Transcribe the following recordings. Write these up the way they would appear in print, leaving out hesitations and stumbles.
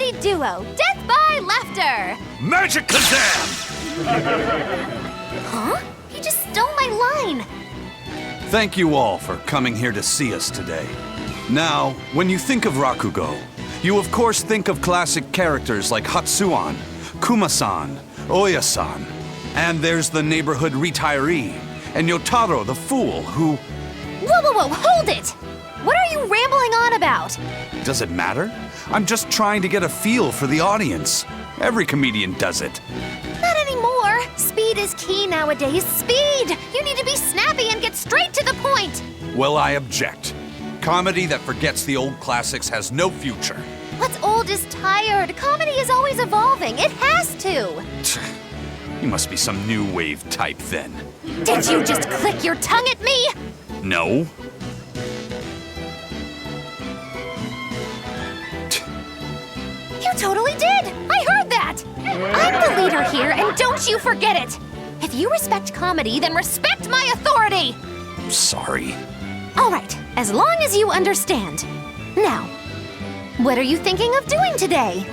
comedy duo, Death by Laughter! Magikazam! Huh? He just stole my line! Thank you all for coming here to see us today. Now, when you think of Rakugo, you of course think of classic characters like Hatsuan, Kuma-san, Oya-san, and there's the neighborhood retiree, and Yotaro the fool who... Whoa, hold it! What are you rambling on about? Does it matter? I'm just trying to get a feel for the audience. Every comedian does it. Not anymore. Speed is key nowadays. Speed! You need to be snappy and get straight to the point. Well, I object. Comedy that forgets the old classics has no future. What's old is tired. Comedy is always evolving. It has to. You must be some new wave type then. Did you just click your tongue at me? No. You totally did! I heard that! I'm the leader here, and don't you forget it! If you respect comedy, then respect my authority! Sorry. All right, as long as you understand. Now, what are you thinking of doing today?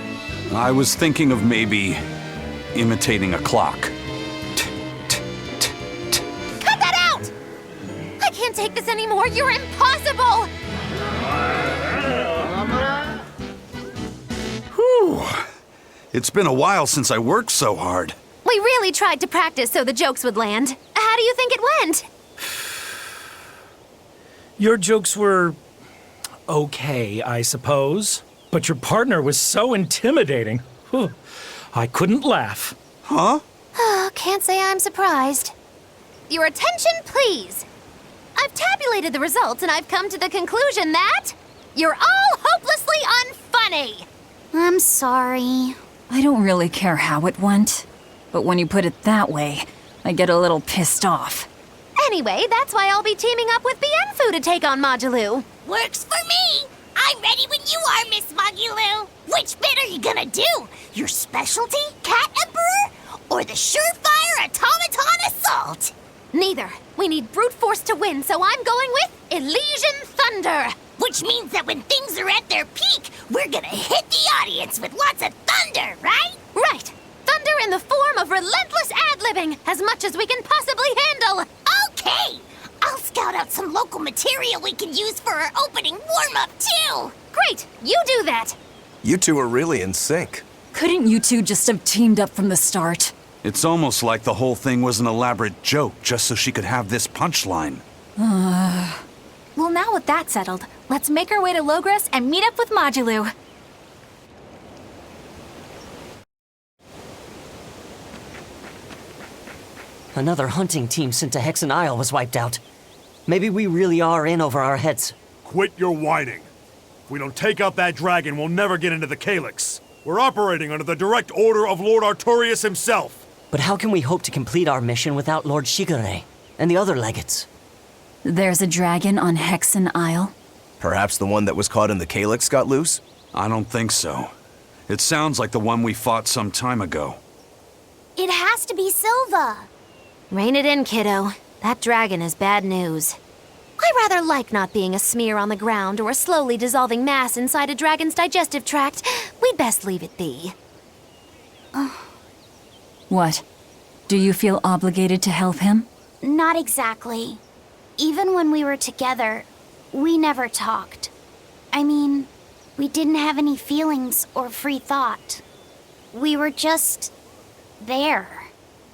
I was thinking of maybe imitating a clock. Cut that out! I can't take this anymore. You're impossible! Whew. It's been a while since I worked so hard. We really tried to practice so the jokes would land. How do you think it went? Your jokes were okay, I suppose. But your partner was so intimidating. Whew. I couldn't laugh. Huh? Can't say I'm surprised. Your attention, please. I've tabulated the results and I've come to the conclusion that you're all hopelessly unfunny. I'm sorry. I don't really care how it went, but when you put it that way, I get a little pissed off. Anyway, that's why I'll be teaming up with Bienfu to take on Majelu. Works for me! I'm ready when you are, Miss Magilou! Which bit are you gonna do? Your specialty, Cat Emperor? Or the surefire automaton assault? Neither. We need brute force to win, so I'm going with Elysian Thunder. Which means that when things are at their peak, we're gonna hit the audience with lots of thunder, right? Right. Thunder in the form of relentless ad-libbing, as much as we can possibly handle. Okay! I'll scout out some local material we can use for our opening warm-up, too! Great, you do that. You two are really in sync. Couldn't you two just have teamed up from the start? It's almost like the whole thing was an elaborate joke just so she could have this punchline. Well, now with that settled, let's make our way to Loegres and meet up with Majelu. Another hunting team sent to Hexen Isle was wiped out. Maybe we really are in over our heads. Quit your whining. If we don't take out that dragon, we'll never get into the Calyx. We're operating under the direct order of Lord Artorius himself. But how can we hope to complete our mission without Lord Shigure and the other legates? There's a dragon on Hexen Isle. Perhaps the one that was caught in the Calyx got loose? I don't think so. It sounds like the one we fought some time ago. It has to be Silva. Rein it in, kiddo. That dragon is bad news. I rather like not being a smear on the ground or a slowly dissolving mass inside a dragon's digestive tract. We'd best leave it be. What? Do you feel obligated to help him? Not exactly. Even when we were together, we never talked. I mean, we didn't have any feelings or free thought. We were just there.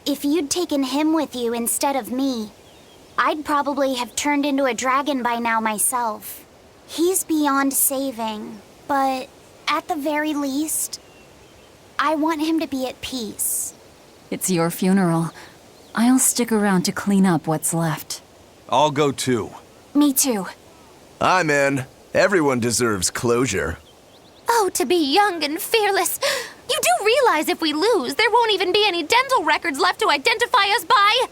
If you'd taken him with you instead of me, I'd probably have turned into a dragon by now myself. He's beyond saving, but at the very least, I want him to be at peace. It's your funeral. I'll stick around to clean up what's left. I'll go too. Me too. I'm in. Everyone deserves closure. Oh, to be young and fearless. You do realize if we lose, there won't even be any dental records left to identify us by?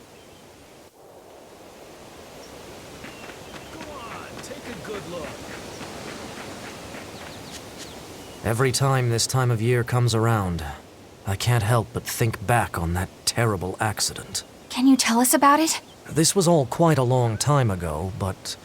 Go on, take a good look. Every time this time of year comes around, I can't help but think back on that terrible accident. Can you tell us about it? This was all quite a long time ago, but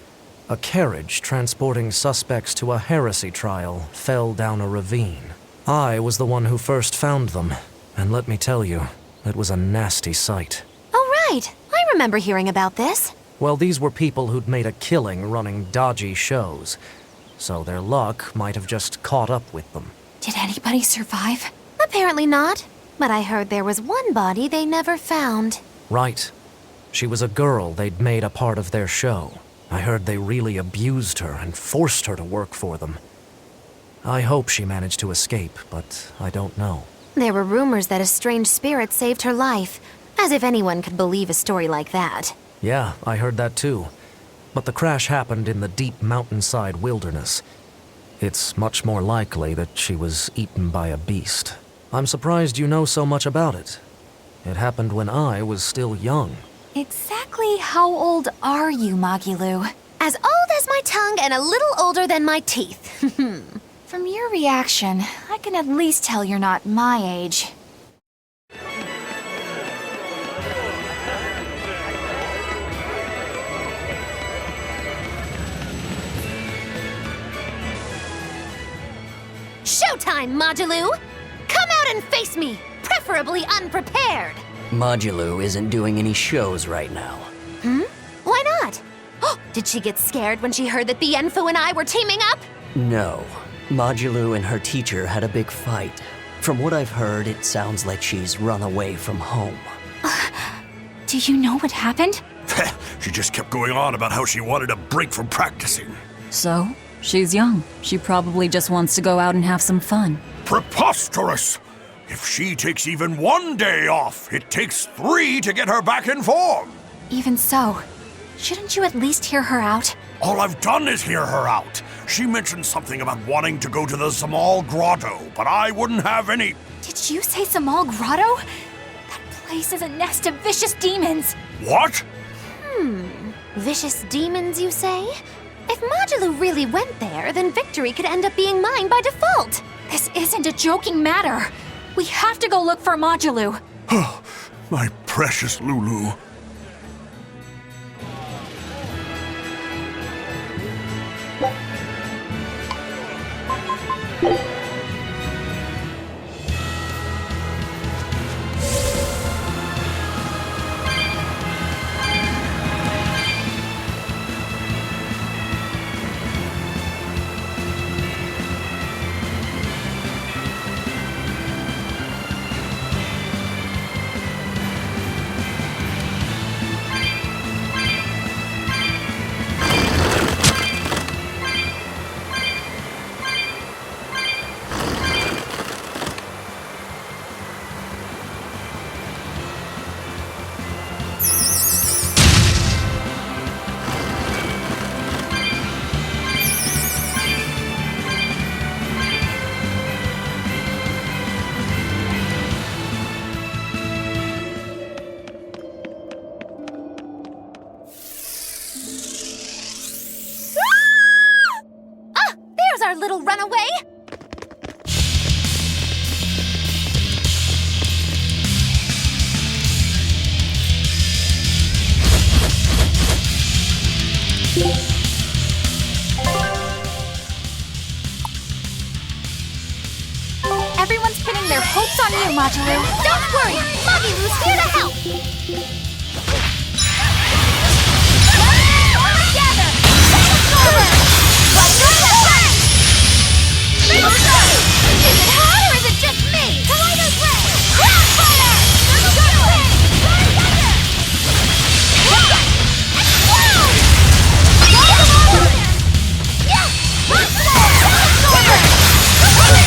a carriage transporting suspects to a heresy trial fell down a ravine. I was the one who first found them, and let me tell you, it was a nasty sight. Oh, right. I remember hearing about this. Well, these were people who'd made a killing running dodgy shows, so their luck might have just caught up with them. Did anybody survive? Apparently not. But I heard there was one body they never found. Right. She was a girl they'd made a part of their show. I heard they really abused her and forced her to work for them. I hope she managed to escape, but I don't know. There were rumors that a strange spirit saved her life. As if anyone could believe a story like that. Yeah, I heard that too. But the crash happened in the deep mountainside wilderness. It's much more likely that she was eaten by a beast. I'm surprised you know so much about it. It happened when I was still young. Exactly how old are you, Magilou? As old as my tongue and a little older than my teeth. From your reaction, I can at least tell you're not my age. Showtime, Majelu! Come out and face me, preferably unprepared. Majelu isn't doing any shows right now. Why not? Oh, did she get scared when she heard that Bienfu and I were teaming up? No. Majelu and her teacher had a big fight. From what I've heard, it sounds like she's run away from home. Do you know what happened? She just kept going on about how she wanted a break from practicing. So, she's young. She probably just wants to go out and have some fun. Preposterous! If she takes even one day off, it takes 3 to get her back in form. Even so, shouldn't you at least hear her out? All I've done is hear her out. She mentioned something about wanting to go to the Zamal Grotto, but I wouldn't have any... Did you say Zamal Grotto? That place is a nest of vicious demons. What? Vicious demons, you say? If Majelu really went there, then victory could end up being mine by default. This isn't a joking matter. We have to go look for Majelu. My precious Lulu. Our little runaway? Everyone's pinning their hopes on you, Majelu. Don't worry, Magilou's here to help. Together! Transformer! Is it hot or is it just me? Kaleidoscope ray! Crossfire! Explode! Yes! Transformer! This way!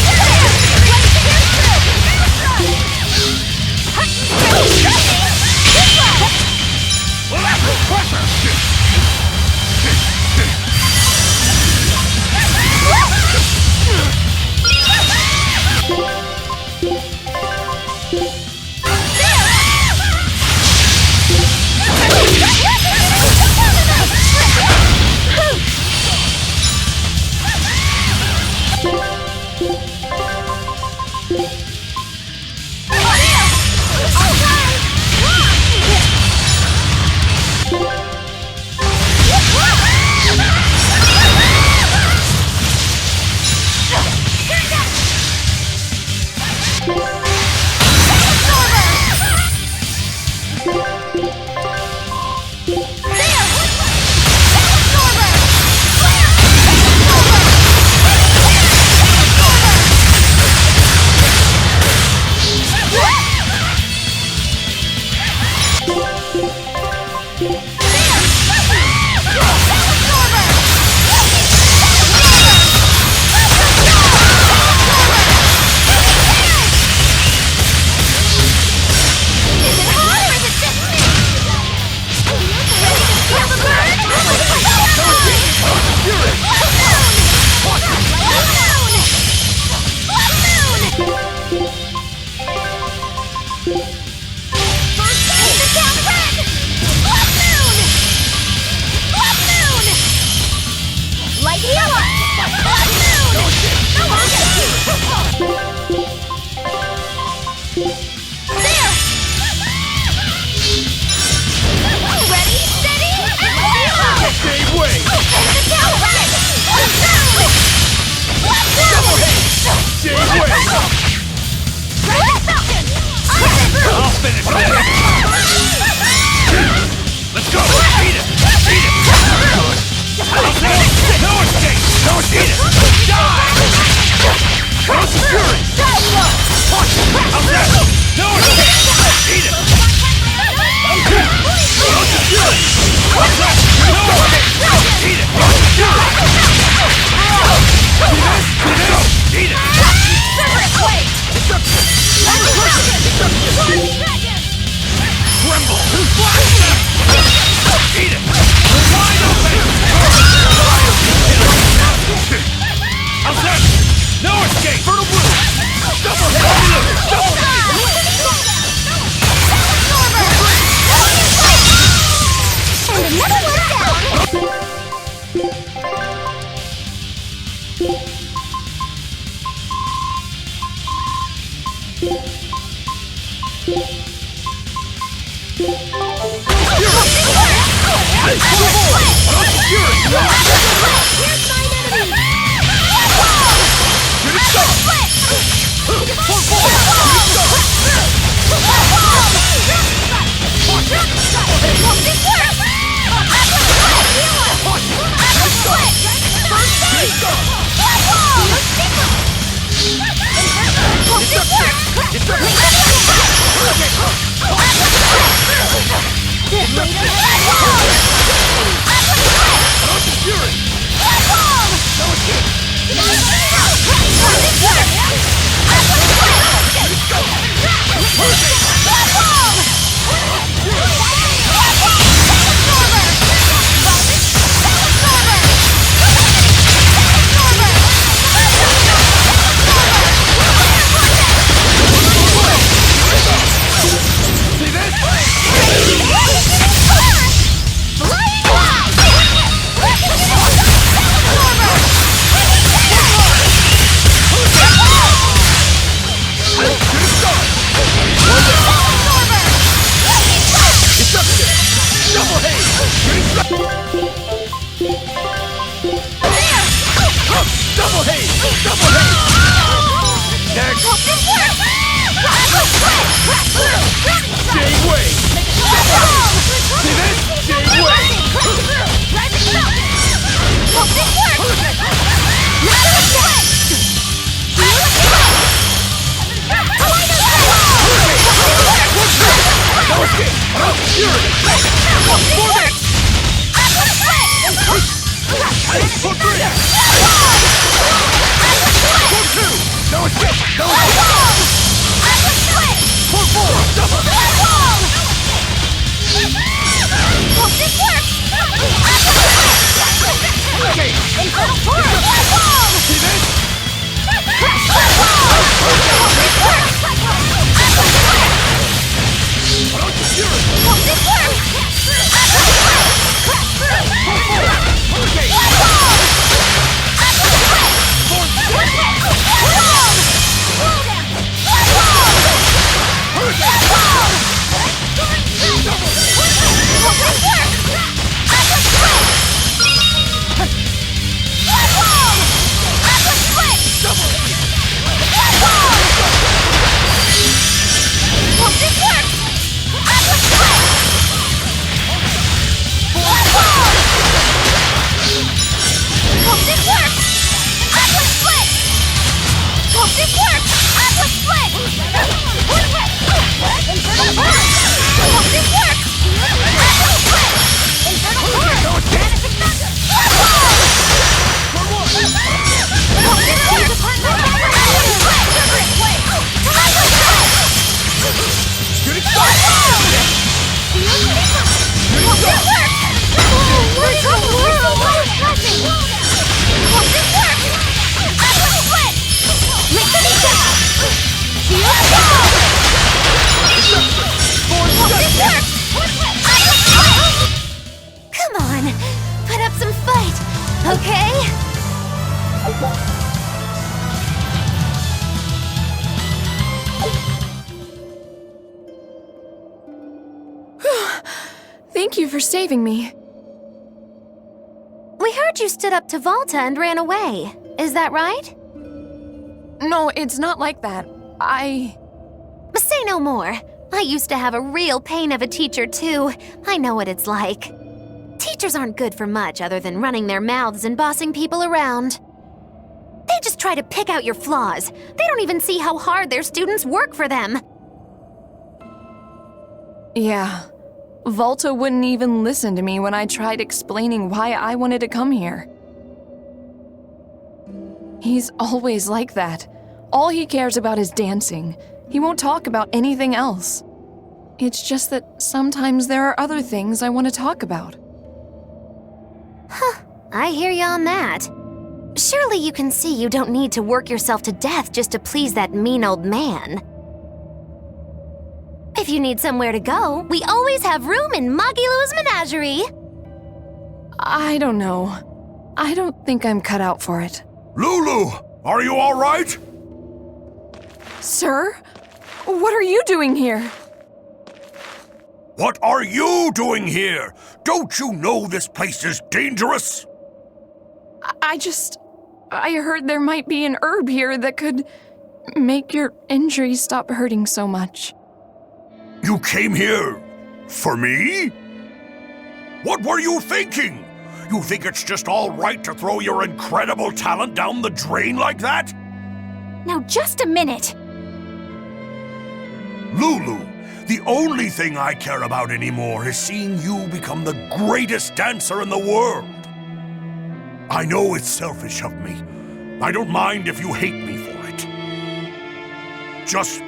up some fight, okay? Thank you for saving me. We heard you stood up to Volta and ran away. Is that right? No, it's not like that. Say no more. I used to have a real pain of a teacher, too. I know what it's like. Teachers aren't good for much other than running their mouths and bossing people around. They just try to pick out your flaws. They don't even see how hard their students work for them. Yeah. Volta wouldn't even listen to me when I tried explaining why I wanted to come here. He's always like that. All he cares about is dancing. He won't talk about anything else. It's just that sometimes there are other things I want to talk about. Huh, I hear you on that. Surely you can see you don't need to work yourself to death just to please that mean old man. If you need somewhere to go, we always have room in Magilou's menagerie. I don't know. I don't think I'm cut out for it. Lulu, are you all right? Sir? What are you doing here? What are you doing here? Don't you know this place is dangerous? I heard there might be an herb here that could make your injuries stop hurting so much. You came here for me? What were you thinking? You think it's just all right to throw your incredible talent down the drain like that? Now, just a minute. Lulu, the only thing I care about anymore is seeing you become the greatest dancer in the world. I know it's selfish of me. I don't mind if you hate me for it. Just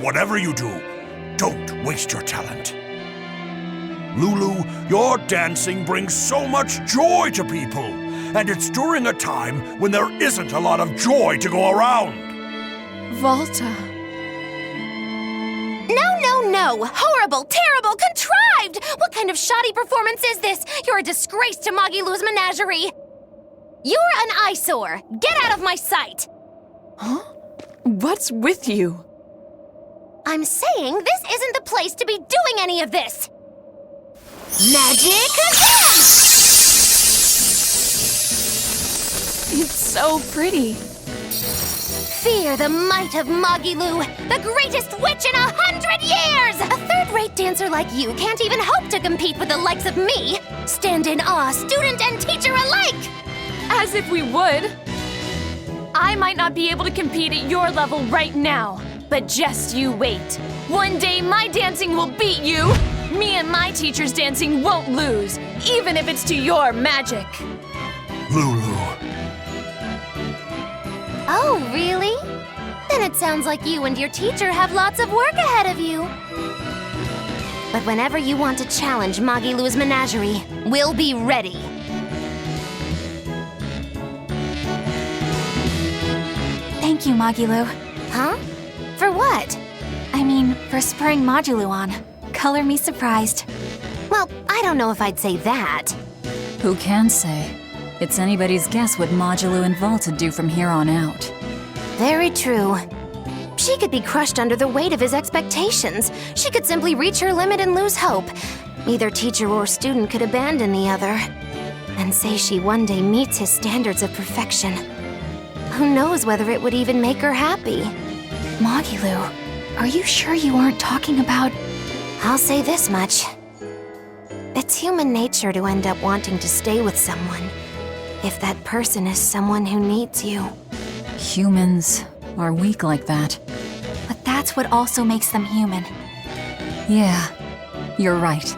whatever you do, don't waste your talent. Lulu, your dancing brings so much joy to people, and it's during a time when there isn't a lot of joy to go around. Volta. No! Horrible, terrible, contrived! What kind of shoddy performance is this? You're a disgrace to Magilou's menagerie! You're an eyesore! Get out of my sight! Huh? What's with you? I'm saying this isn't the place to be doing any of this! Magic again! It's so pretty. Fear the might of Magilou, the greatest witch in 100 years! A third-rate dancer like you can't even hope to compete with the likes of me. Stand in awe, student and teacher alike! As if we would. I might not be able to compete at your level right now, but just you wait. One day my dancing will beat you. Me and my teacher's dancing won't lose, even if it's to your magic. Lulu. Oh, really? Then it sounds like you and your teacher have lots of work ahead of you. But whenever you want to challenge Magilou's menagerie, we'll be ready. Thank you, Magilou. Huh? For what? I mean, for spurring Majelu on. Color me surprised. Well, I don't know if I'd say that. Who can say? It's anybody's guess what Majelu and Volta do from here on out. Very true. She could be crushed under the weight of his expectations. She could simply reach her limit and lose hope. Either teacher or student could abandon the other. And say she one day meets his standards of perfection. Who knows whether it would even make her happy? Magilou, are you sure you aren't talking about... I'll say this much. It's human nature to end up wanting to stay with someone, if that person is someone who needs you. Humans are weak like that. But that's what also makes them human. Yeah, you're right.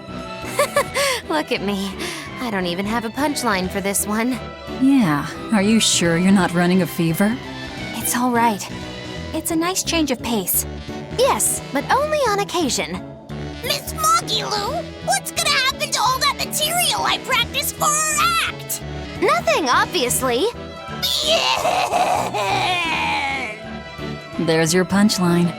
Look at me. I don't even have a punchline for this one. Yeah, are you sure you're not running a fever? It's all right. It's a nice change of pace. Yes, but only on occasion. Miss Magilou, what's gonna happen to all that material I practiced for our act? Nothing, obviously. Yeah! There's your punchline.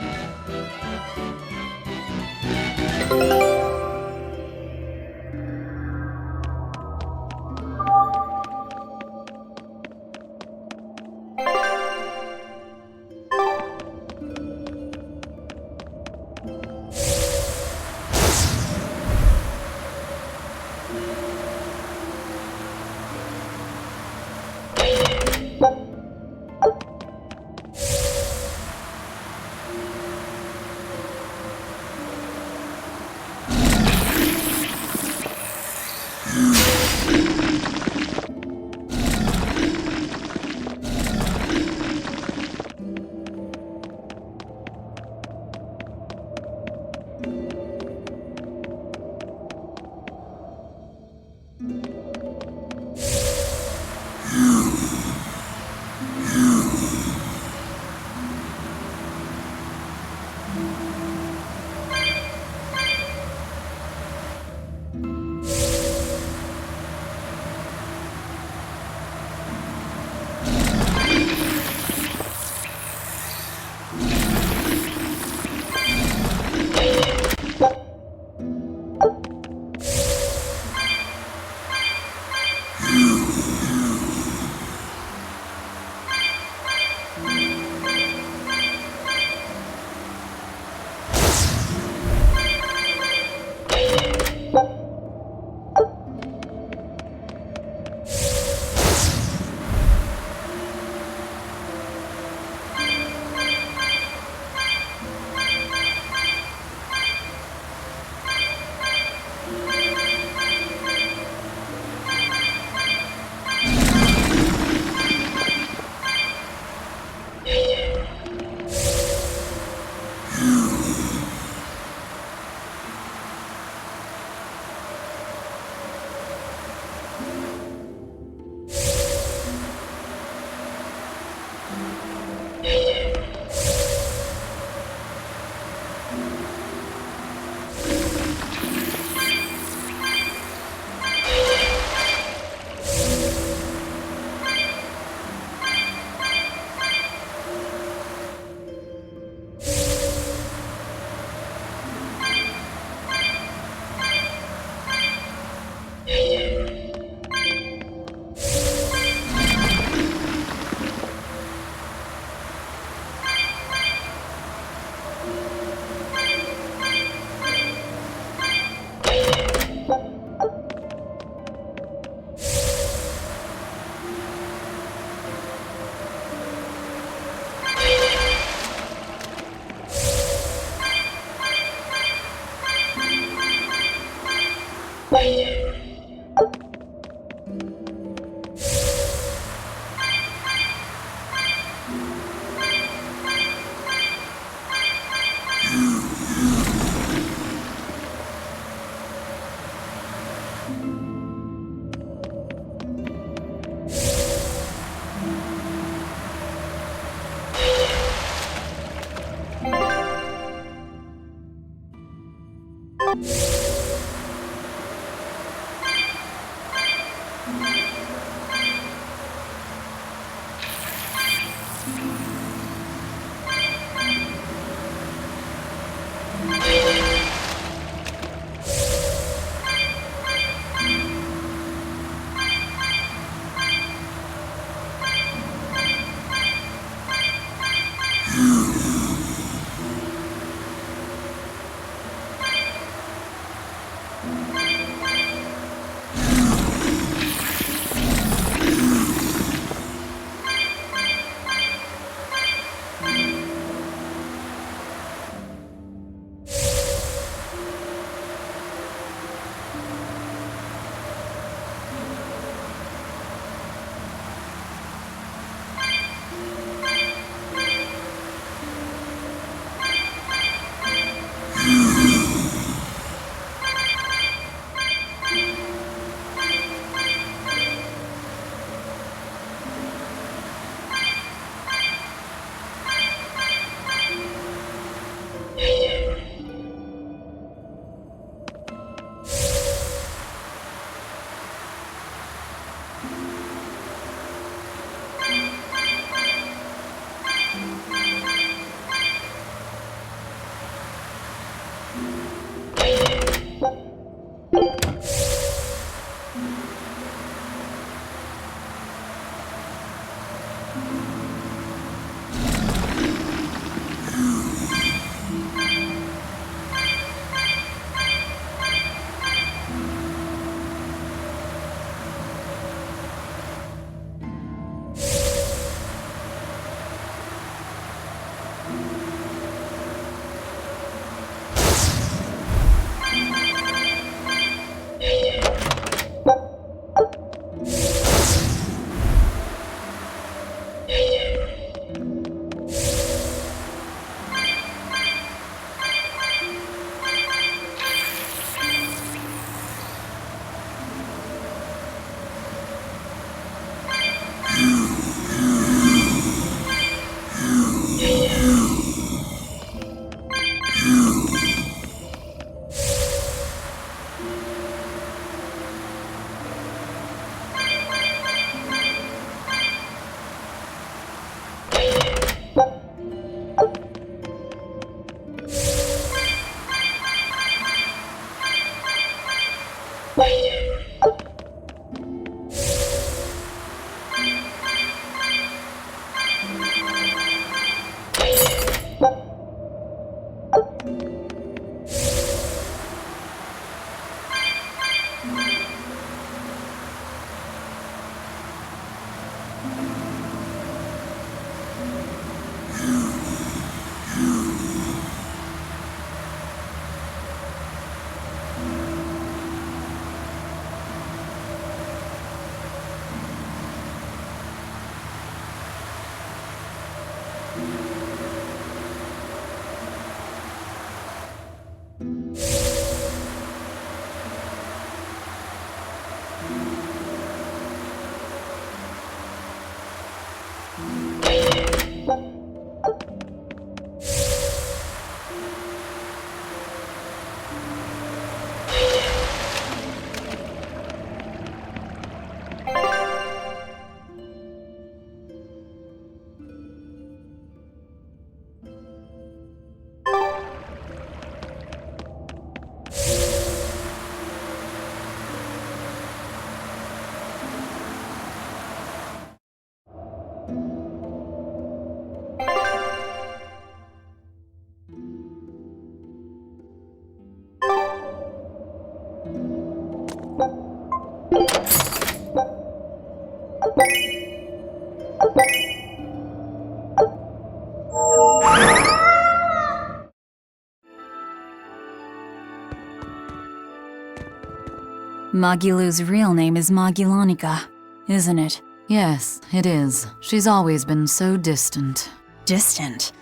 Magilou's real name is Magilonica, isn't it? Yes, it is. She's always been so distant. Distant?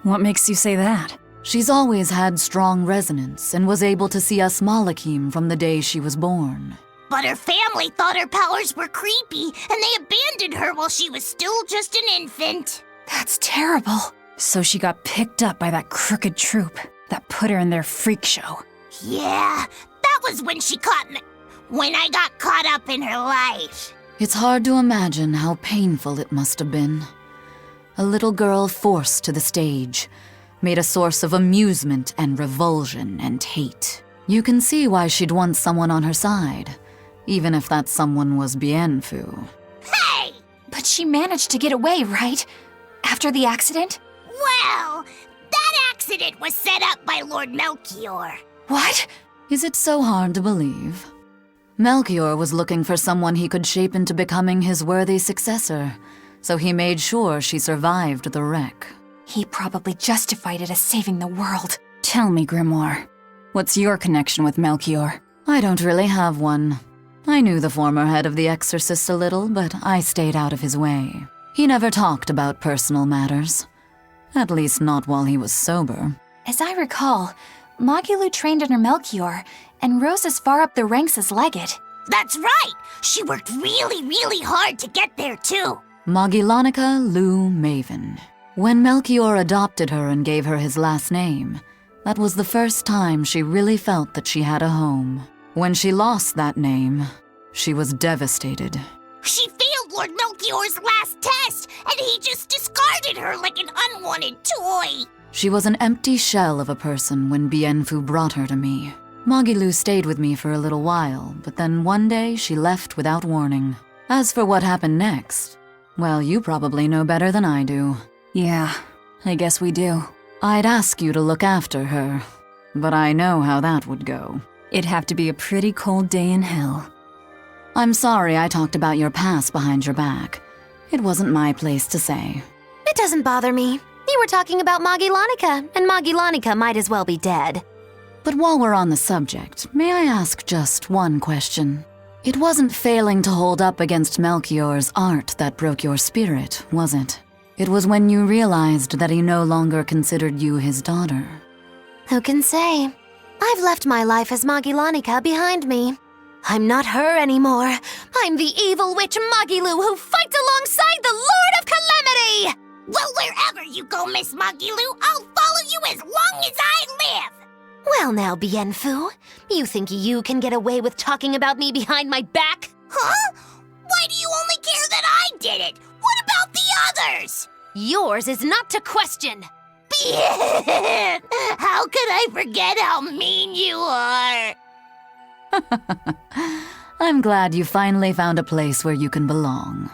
What makes you say that? She's always had strong resonance and was able to see us Malakim from the day she was born. But her family thought her powers were creepy, and they abandoned her while she was still just an infant. That's terrible. So she got picked up by that crooked troupe that put her in their freak show. Yeah, that was when she caught me. When I got caught up in her life. It's hard to imagine how painful it must have been. A little girl forced to the stage, made a source of amusement and revulsion and hate. You can see why she'd want someone on her side, even if that someone was Bienfu. Hey! But she managed to get away, right? After the accident? Well, that accident was set up by Lord Melchior. What? Is it so hard to believe? Melchior was looking for someone he could shape into becoming his worthy successor, so he made sure she survived the wreck. He probably justified it as saving the world. Tell me, Grimoire, what's your connection with Melchior? I don't really have one. I knew the former head of the Exorcists a little, but I stayed out of his way. He never talked about personal matters. At least not while he was sober. As I recall, Magilou trained under Melchior and rose as far up the ranks as Legate. That's right! She worked really, really hard to get there, too. Magilonica Lou Maven. When Melchior adopted her and gave her his last name, that was the first time she really felt that she had a home. When she lost that name, she was devastated. She failed Lord Melchior's last test, and he just discarded her like an unwanted toy. She was an empty shell of a person when Bienfu brought her to me. Magilou stayed with me for a little while, but then one day she left without warning. As for what happened next, well, you probably know better than I do. Yeah, I guess we do. I'd ask you to look after her, but I know how that would go. It'd have to be a pretty cold day in hell. I'm sorry I talked about your past behind your back. It wasn't my place to say. It doesn't bother me. You were talking about Magilonica, and Magilonica might as well be dead. But while we're on the subject, may I ask just one question? It wasn't failing to hold up against Melchior's art that broke your spirit, was it? It was when you realized that he no longer considered you his daughter. Who can say? I've left my life as Magilonica behind me. I'm not her anymore. I'm the evil witch Magilou who fights alongside the Lord of Calamity! Well, wherever you go, Miss Magilou, I'll follow you as long as I live! Well now, Bienfu, you think you can get away with talking about me behind my back? Huh? Why do you only care that I did it? What about the others? Yours is not to question. How could I forget how mean you are? I'm glad you finally found a place where you can belong.